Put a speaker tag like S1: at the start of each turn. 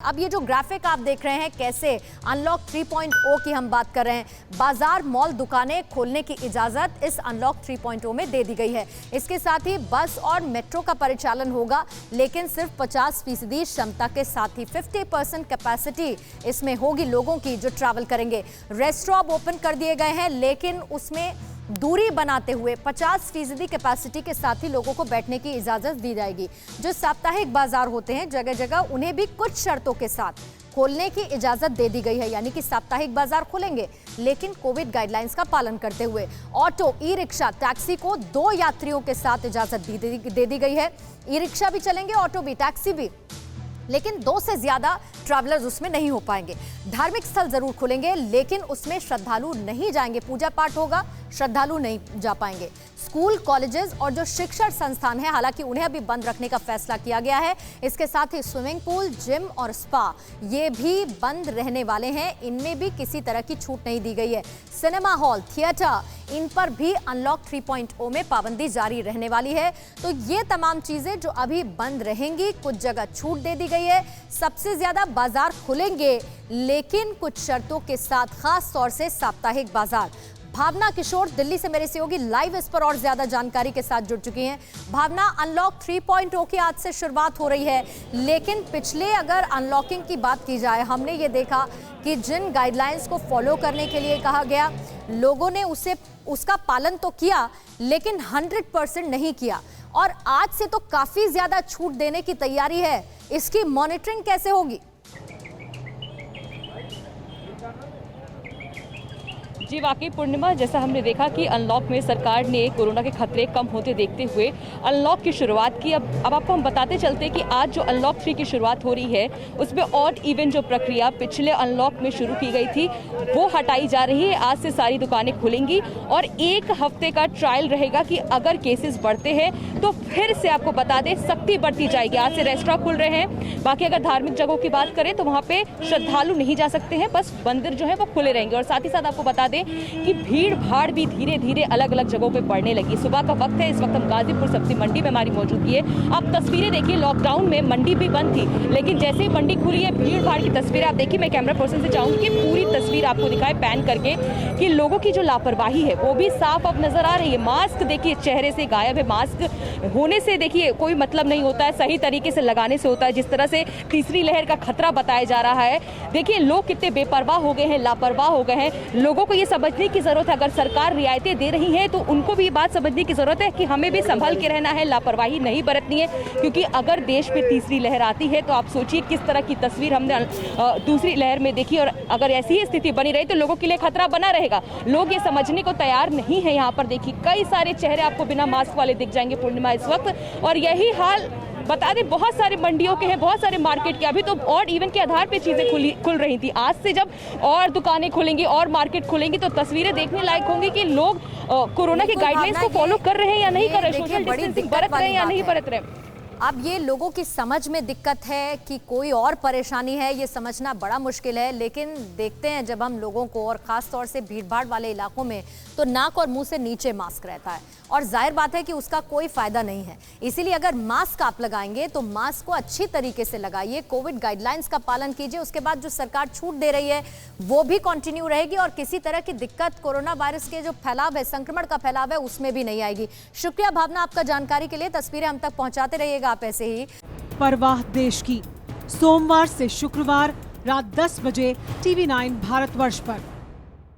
S1: अब ये जो ग्राफिक आप देख रहे हैं कैसे अनलॉक 3.0 की हम बात कर रहे हैं। बाजार, मॉल, दुकानें खोलने की इजाजत इस अनलॉक 3.0 में दे दी गई है। इसके साथ ही बस और मेट्रो का परिचालन होगा, लेकिन सिर्फ 50% क्षमता के साथ ही 50% कैपेसिटी इसमें होगी लोगों की जो ट्रैवल करेंगे। रेस्टोरेंट ओपन कर दिए गए हैं, लेकिन उसमें दूरी बनाते हुए 50% कैपेसिटी के साथ ही लोगों को बैठने की इजाजत दी जाएगी। जो साप्ताहिक बाजार होते हैं जगह जगह, उन्हें भी कुछ शर्तों के साथ खोलने की इजाजत दे दी गई है। यानी कि साप्ताहिक बाजार खुलेंगे, लेकिन कोविड गाइडलाइंस का पालन करते हुए। ऑटो, ई रिक्शा, टैक्सी को 2 यात्रियों के साथ इजाजत दे दी गई है। ई रिक्शा भी चलेंगे, ऑटो भी, टैक्सी भी, लेकिन 2 से ज्यादा ट्रैवलर्स उसमें नहीं हो पाएंगे। धार्मिक स्थल जरूर खुलेंगे, लेकिन उसमें श्रद्धालु नहीं जाएंगे। पूजा पाठ होगा, श्रद्धालु नहीं जा पाएंगे। स्कूल, कॉलेजेस और जो शिक्षण संस्थान है, हालांकि उन्हें अभी बंद रखने का फैसला किया गया है। इसके साथ ही स्विमिंग पूल, जिम और स्पा ये भी बंद रहने वाले हैं। इनमें भी किसी तरह की छूट नहीं दी गई है। सिनेमा हॉल, थिएटर, इन पर भी अनलॉक 3.0 में पाबंदी जारी रहने वाली है। तो ये तमाम चीजें जो अभी बंद रहेंगी, कुछ जगह छूट दे दी गई है। सबसे ज्यादा बाजार खुलेंगे, लेकिन कुछ शर्तों के साथ, खास तौर से साप्ताहिक बाजार। भावना किशोर दिल्ली से मेरे सहयोगी लाइव इस पर और ज्यादा जानकारी के साथ जुड़ चुकी हैं। भावना, अनलॉक 3.0 की आज से शुरुआत हो रही है, लेकिन पिछले अगर अनलॉकिंग की बात की जाए, हमने ये देखा कि जिन गाइडलाइंस को फॉलो करने के लिए कहा गया, लोगों ने उसका पालन तो किया, लेकिन 100% नहीं किया। और आज से तो काफी ज्यादा छूट देने की तैयारी है। इसकी मॉनिटरिंग कैसे होगी?
S2: जी वाकई पूर्णिमा, जैसा हमने देखा कि अनलॉक में सरकार ने कोरोना के खतरे कम होते देखते हुए अनलॉक की शुरुआत की। अब आपको हम बताते चलते हैं कि आज जो अनलॉक 3 की शुरुआत हो रही है, उसमें ऑड इवन जो प्रक्रिया पिछले अनलॉक में शुरू की गई थी, वो हटाई जा रही है। आज से सारी दुकानें खुलेंगी और 1 हफ्ते का ट्रायल रहेगा कि अगर केसेस बढ़ते हैं तो फिर से आपको बता दें सख्ती बढ़ती जाएगी। आज से रेस्टोरेंट खुल रहे हैं। बाकी अगर धार्मिक जगहों की बात करें तो वहाँ पे श्रद्धालु नहीं जा सकते हैं, बस मंदिर जो है वो खुले रहेंगे। और साथ ही साथ आपको बता दें कि भीड़ भाड़ भी धीरे धीरे अलग अलग जगहों पे बढ़ने लगी। सुबह का वक्त है, इस वक्त हम गाजीपुर सब्जी मंडी में हमारी मौजूदगी है। आप तस्वीरें देखिए, लॉकडाउन में मंडी भी बंद थी, लेकिन जैसे ही मंडी खुली है, भीड़ भाड़ की तस्वीरें आप देखिए। मैं कैमरा पर्सन से चाहूंगी कि पूरी तस्वीर आपको दिखाए पैन करके, कि लोगों की जो लापरवाही है वो भी साफ अब नजर आ रही है। मास्क देखिए चेहरे से गायब है। मास्क होने से देखिए कोई मतलब नहीं होता है, सही तरीके से लगाने से होता है। जिस तरह से तीसरी लहर का खतरा बताया जा रहा है, देखिए लोग कितने बेपरवाह हो गए हैं, लापरवाह हो गए हैं। लोगों को ये समझने की जरूरत है, अगर सरकार रियायतें दे रही है तो उनको भी बात समझने की जरूरत है कि हमें भी संभल के रहना है, लापरवाही नहीं बरतनी है। क्योंकि अगर देश में तीसरी लहर आती है तो आप सोचिए किस तरह की तस्वीर हमने दूसरी लहर में देखी। और अगर ऐसी ही स्थिति बनी रही तो लोगों के लिए खतरा बना रहेगा। लोग ये समझने को तैयार नहीं है। यहाँ पर देखिए कई सारे चेहरे आपको बिना मास्क वाले दिख जाएंगे पूर्णिमा इस वक्त। और यही हाल बता दें बहुत सारे मंडियों के हैं, बहुत सारे मार्केट के। अभी तो ऑड इवन के आधार पे चीजें खुल रही थी। आज से जब और दुकानें खुलेंगी और मार्केट खुलेंगी तो तस्वीरें देखने लायक होंगी कि लोग कोरोना के गाइडलाइंस को फॉलो कर रहे हैं या नहीं कर रहे, सोशल डिस्टेंसिंग बरत रहे हैं या नहीं बरत रहे।
S1: अब ये लोगों की समझ में दिक्कत है कि कोई और परेशानी है, ये समझना बड़ा मुश्किल है। लेकिन देखते हैं जब हम लोगों को, और ख़ास तौर से भीड़भाड़ वाले इलाकों में, तो नाक और मुंह से नीचे मास्क रहता है और जाहिर बात है कि उसका कोई फ़ायदा नहीं है। इसीलिए अगर मास्क आप लगाएंगे तो मास्क को अच्छी तरीके से लगाइए, कोविड गाइडलाइंस का पालन कीजिए। उसके बाद जो सरकार छूट दे रही है वो भी कंटिन्यू रहेगी और किसी तरह की दिक्कत कोरोना वायरस के जो फैलाव है, संक्रमण का फैलाव है, उसमें भी नहीं आएगी। शुक्रिया भावना आपका जानकारी के लिए। तस्वीरें हम तक पहुँचाते रहिएगा आप ऐसे ही।
S3: परवाह देश की, सोमवार से शुक्रवार रात 10 बजे TV9 भारतवर्ष पर।